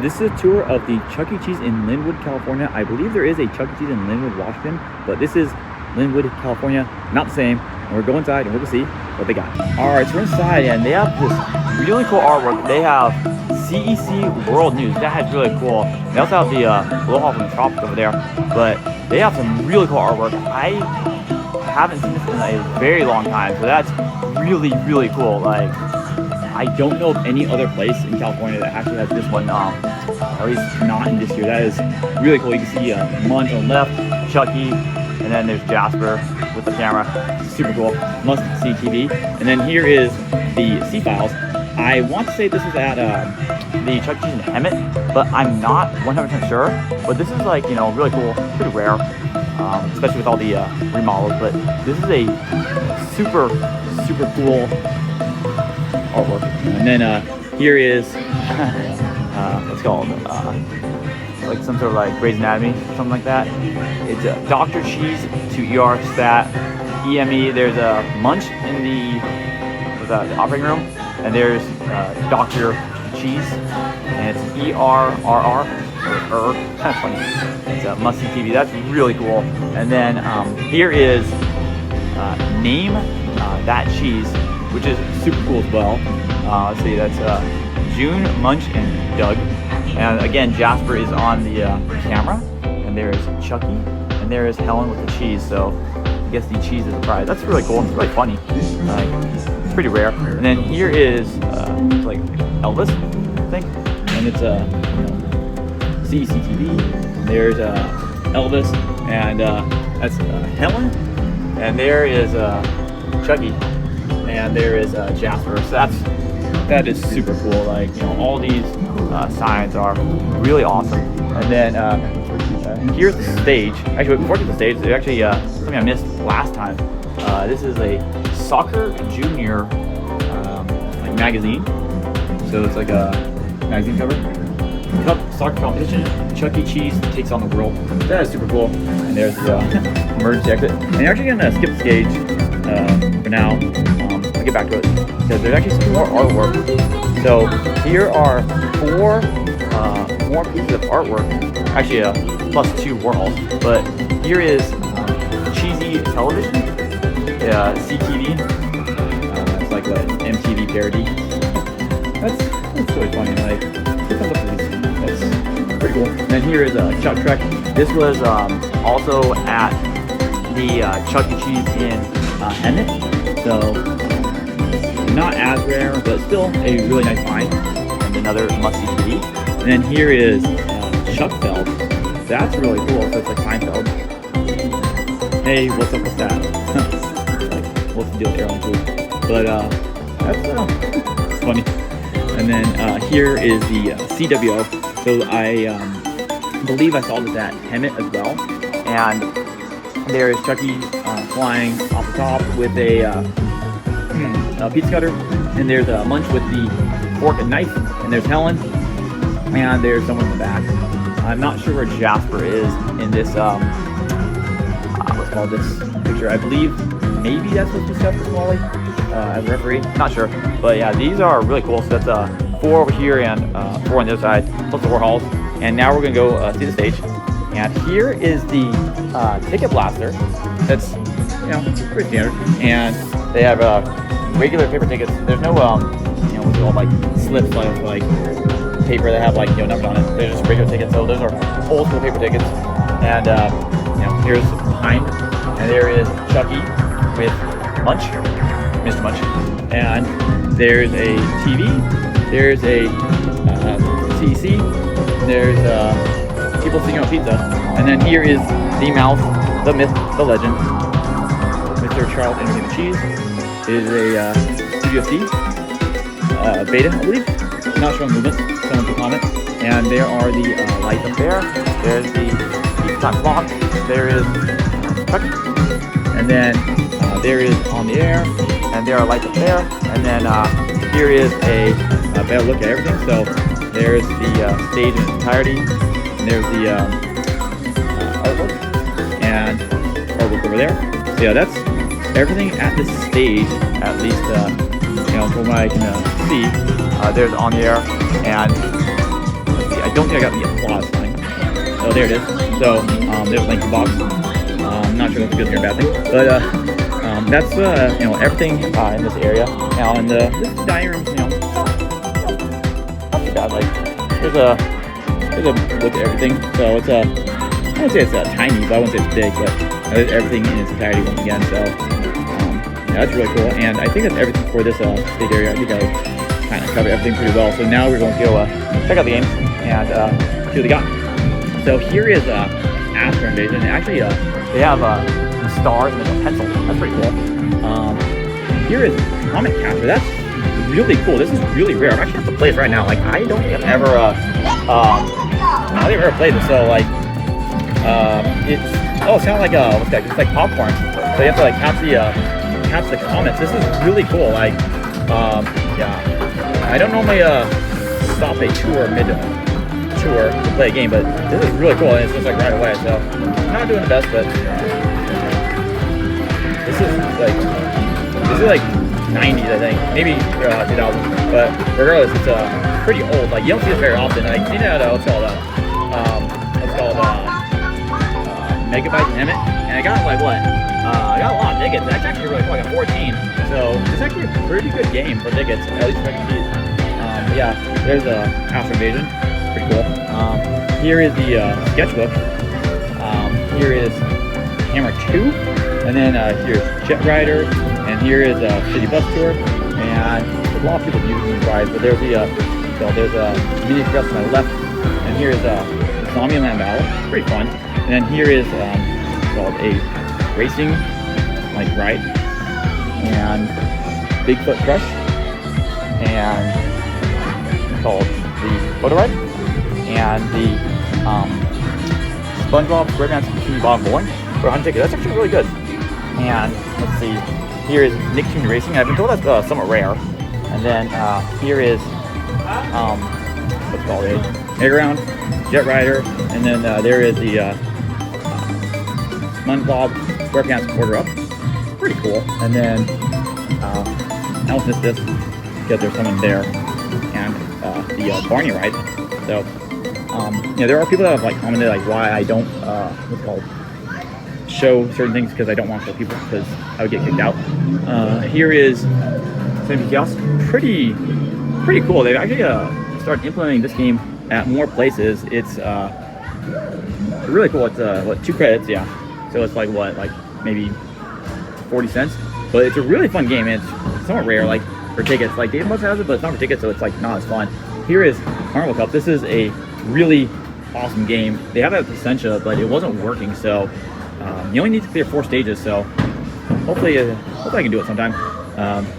this is a tour of the Chuck E. Cheese in Lynwood, California. I believe there is a Chuck E. Cheese in Lynwood, Washington, but this is Lynwood, California, not the same. And we're going inside and we're gonna see what they got. All right, so we're inside and they have this really cool artwork. They have CEC World News. That is really cool. They also have the Aloha from the Tropics over there, but they have some really cool artwork. I haven't seen this in a very long time, so that's really, really cool. Like, I don't know of any other place in California that actually has this one, at least not in this year. That is really cool. You can see Munch on the left, Chucky, and then there's Jasper with the camera. Super cool. Must see TV. And then here is the C files. I want to say this is at the Chuck E. Cheese in Hemet, but I'm not 100% sure. But this is like, you know, really cool, pretty rare, especially with all the remodels. But this is a super, super cool artwork. And then here is what's called like some sort of like Grey's Anatomy, something like that. It's Dr. Cheese to ER Stat EME. There's a Munch in the operating room, and there's Dr. Cheese, and it's ERRR. That's funny. It's a must-see TV. That's really cool. And then here is Name That Cheese, which is super cool as well. Let's see, that's June, Munch, and Doug. And again, Jasper is on the camera, and there is Chucky, and there is Helen with the cheese. So I guess the cheese is the prize. That's really cool. It's really funny. Like, it's pretty rare. And then here is like Elvis, I think, and it's CEC TV. There's Elvis, and that's Helen, and there is Chucky, and there is Jasper. So that is super cool. Like, you know, all these signs are really awesome. And then here's the stage. Actually, before I get to the stage, there's actually something I missed last time. This is a Soccer Junior like magazine. So it's like a magazine cover. Cup soccer competition. Chuck E. Cheese takes on the world. That is super cool. And there's the emergency exit. And you're actually gonna skip the stage for now. I'll get back to it because there's actually some more artwork. So here are four more pieces of artwork. Actually, plus 2 Warhols. But here is Cheesy Television, CTV. It's like an MTV parody. That's really funny. Like, who comes up with these? That's pretty cool. And then here is Chuck Trek. This was also at the Chuck E. Cheese in Hemet. So not as rare, but still a really nice find. And another must-see TV. And then here is Chuck Feld. That's really cool. So it's like Seinfeld. Hey, what's up with that? Like, what's the deal with airline food? But that's funny. And then here is the CWO. So I believe I saw this at Hemet as well. And there is Chucky flying off the top with a pizza cutter. And there's a Munch with the fork and knife. And there's Helen. And there's someone in the back. I'm not sure where Jasper is in this, what's called this picture. I believe maybe that's supposed to be Jasper Smalley as a referee. Not sure. But yeah, these are really cool. So that's 4 over here and 4 on the other side, plus the Warhols. And now we're going to go see the stage. And here is the ticket blaster. That's, you know, pretty standard. And they have regular paper tickets. There's no, you know, what's it called, like slips of like paper that have like, you know, numbers on it. They're just regular tickets. So those are old school paper tickets. And you know, here's behind, and there is Chucky with Munch, Mr. Munch, and there's a TV. There's a CEC. There's people singing on pizza, and then here is the mouse, the myth, the legend, Mr. Charles Entertainment Cheese. It is a Studio C beta, I believe. Not showing movement. Someone can comment. And there are the lights up there. There's the pizza time clock. There is Chucky. And then there is on the air. And there are lights up there. And then here is a better look at everything. So there's the stage in its entirety. And there's the artwork. And artwork over there. So yeah, that's everything at this stage, at least you know, from what I can see. There's on the air, and let's see, I don't think I got the applause sign. Oh, there it is. So there's a link to box. I'm not sure if that's a good thing or bad thing, but that's you know, everything in this area. Now in this dining room, you know, not too bad. Like there's a look at everything. So it's I wouldn't say it's tiny, but I wouldn't say it's big, but there's everything in its entirety once again. So yeah, that's really cool. And I think that's everything for this stage area. I think I kind of covered everything pretty well. So now we're going to go check out the games and see what they got. So here is Astro Invasion. And actually, they have some stars and a pencil. That's pretty cool. Here is Comic Capture. That's really cool. This is really rare. I'm actually have to play this right now. Like I don't think I've ever, I don't think I've ever played this. So like, it's kind of like what's that? It's like popcorn. So you have to like catch the comments. This is really cool. Like, yeah. I don't normally stop a tour mid-tour to play a game, but this is really cool, and it's just like right away. So I'm not doing the best, but this is like 90s, I think, maybe 2000. But regardless, it's pretty old. Like you don't see this very often. Like you know what's called Megabytes and Emmett, and I got like what? I got a lot of tickets. That's actually really cool. I got 14. So it's actually a pretty good game for tickets, at least for cheese. Yeah, there's Astro Invasion. Pretty cool. Here is the sketchbook. Here is Camera 2. And then here's Jet Rider. And here is City Bus Tour. And there's a lot of people using these rides, but there's there's a mini dress to my left. And here is Zombieland Battle. Pretty fun. And then here is called a racing like ride, and Bigfoot Crush, and called the photo ride, and the SpongeBob SquarePants Bikini Bottom Bowling for 100 tickets. That's actually really good. And let's see, here is Nicktoons Racing. I've been told that's somewhat rare. And then here is what's called a Merry-Go-Round, Jet Rider, and then there is the SpongeBob SquarePants Quarter Up. Pretty cool. And then I almost missed this because there's someone there, and the Barney ride. So you know, there are people that have like commented like why I don't what's called show certain things, because I don't want to show people because I would get kicked out. Here is Symphony Chaos. Pretty cool. They've actually started implementing this game at more places. It's really cool. It's what, 2 credits, yeah. So it's like what, like maybe 40 cents. But it's a really fun game, and it's somewhat rare, like for tickets. Like Dave Must has it, but it's not for tickets, so it's like not as fun. Here is Carnival Cup. This is a really awesome game. They have it at Essentia, but it wasn't working, so you only need to clear 4 stages. So hopefully I can do it sometime.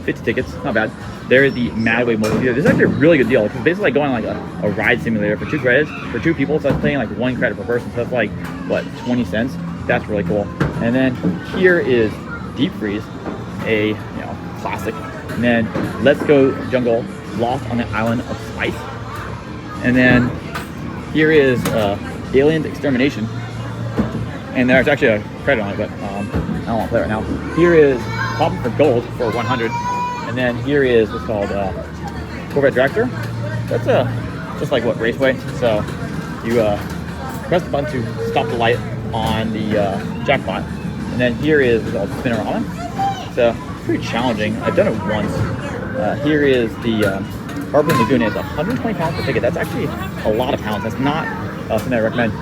50 tickets, not bad. There's the Madway multiplayer. This is actually a really good deal. It's basically like going on like a ride simulator for 2 credits for 2 people. So that's paying like 1 credit per person. So that's like what, 20 cents. That's really cool. And then here is Deep Freeze, a classic. And then Let's Go Jungle, Lost on the Island of Spice. And then here is Aliens Extermination. And there's actually a credit on it, but I don't want to play it right now. Here is Popping for Gold for 100. And then here is what's called Corvette Dragster. That's just like what, Raceway. So you press the button to stop the light on the jackpot. And then here is what's called Spinorama. So pretty challenging. I've done it once. Here is the Harpoon Lagoon. It's 120 pounds per ticket. That's actually a lot of pounds. That's not something I recommend.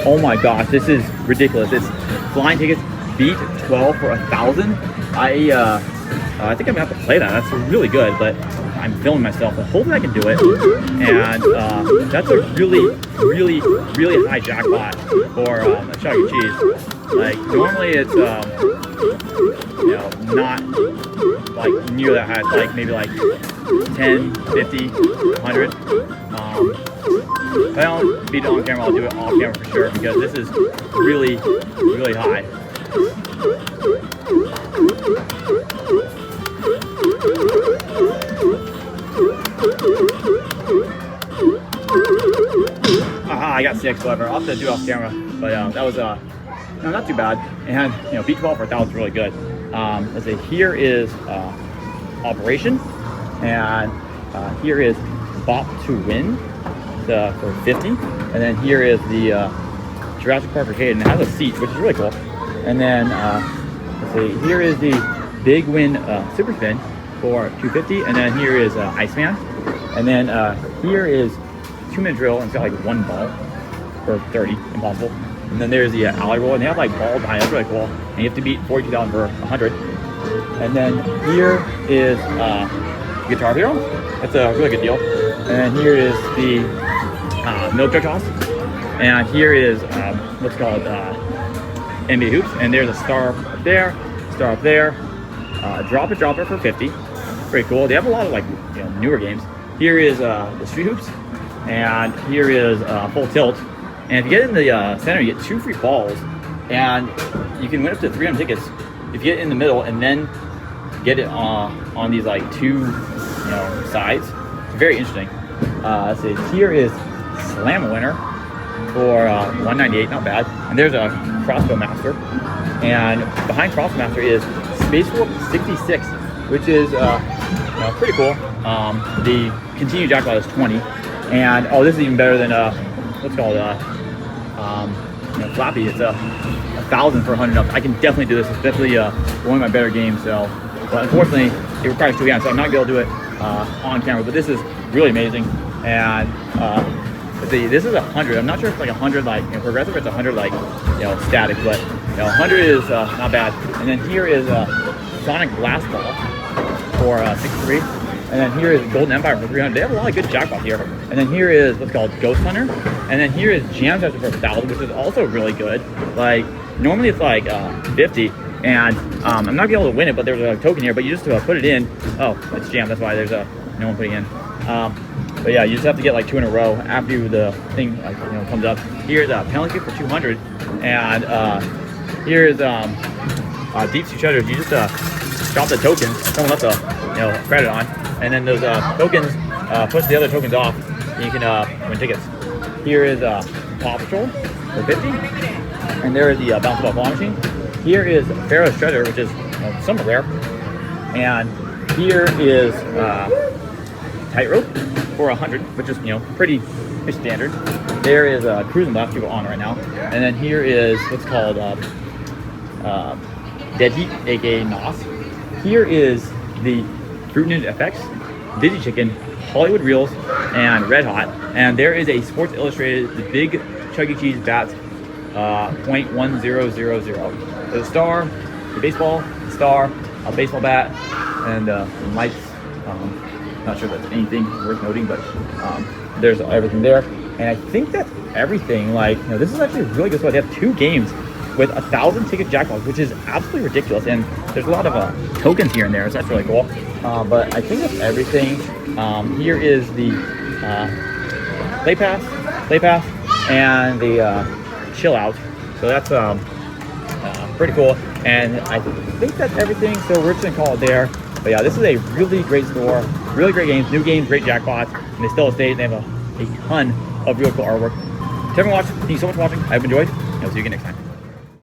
Oh my gosh, this is ridiculous. It's flying tickets, beat 12 for 1,000. I think I'm gonna have to play that. That's really good, but I'm filming myself, but hopefully I can do it. And that's a really high jackpot for a Chuck E. Cheese. Like normally it's not like near that high. It's like maybe like 10, 50, 100. If I don't beat it on camera, I'll do it off camera for sure, because this is really high. I got 6, however. I'll have to do it off camera, but that was not too bad. And beat 12 for 1,000 is really good. Let's see. Here is Operation, and here is Bop to Win. for 50. And then here is the Jurassic Park arcade, and it has a seat, which is really cool. And then let's see, here is the Big Win Super Spin for 250. And then here is Iceman. And then here is 2-minute drill, and it's got like 1 ball for 30, impossible. And then there's the alley roll, and they have like balls behind it. That's really cool. And you have to beat 42,000 for 100. And then here is Guitar Hero. That's a really good deal. And then here is the milk jug toss. And here is what's called NBA hoops. And there's a star up there, star up there. Drop it for 50. Pretty cool. They have a lot of like newer games. Here is the street hoops, and here is full tilt. And if you get in the center, you get 2 free balls, and you can win up to 300 tickets if you get in the middle and then get it on these like 2 sides. It's very interesting. Let's see. Here is Slam Winner for 198, not bad. And there's a Crossbow Master, and behind Crossbow Master is Space Warp 66, which is pretty cool. The continued jackpot is 20, and this is even better than what's called Flappy. It's 1,000 for 100 up. I can definitely do this. It's definitely one of my better games. So, but unfortunately, it requires 2 hands, so I'm not gonna be able to do it on camera. But this is really amazing. And let's see, this is 100. I'm not sure if it's like 100 like progressive, or it's 100 like static, but 100 is not bad. And then here is Sonic Blast Ball for 63. And then here is Golden Empire for 300. They have a lot of good jackpots here. And then here is what's called Ghost Hunter. And then here is Jam Session for 1,000, which is also really good. Like normally it's like 50, and I'm not gonna be able to win it, but there's a token here. But you just put it in. Oh, it's jam. That's why there's no one putting in. But yeah, you just have to get like 2 in a row after the thing comes up. Here's a penalty kick for 200, and here's Deep Sea Treasures. You just drop the token. Someone left a credit on. And then those tokens push the other tokens off, and you can win tickets. Here is Paw Patrol for 50, and there is the bounce ball claw machine. Here is Pharaoh's Treasure, which is somewhat rare, and here is Tightrope for 100, which is pretty standard. There is Cruising Blast people on right now, and then here is what's called Dead Heat, aka NOS. Here is the Fruit Ninja FX, Digi Chicken, Hollywood Reels, and Red Hot. And there is a Sports Illustrated, the big Chuck E. Cheese bats, .1000. There's a star, the baseball, the star, a baseball bat, and some lights. Not sure if that's anything worth noting, but there's everything there. And I think that's everything. Like, this is actually a really good spot. They have 2 games with 1,000 ticket jackpots, which is absolutely ridiculous. And there's a lot of tokens here and there, so that's really cool. But I think that's everything. Here is the play pass, and the chill out. So that's pretty cool. And I think that's everything. So we're just gonna call it there. But yeah, this is a really great store, really great games, new games, great jackpots, and they still stay. They have a ton of really cool artwork. To everyone watching, thank you so much for watching. I hope you enjoyed, and I'll see you again next time.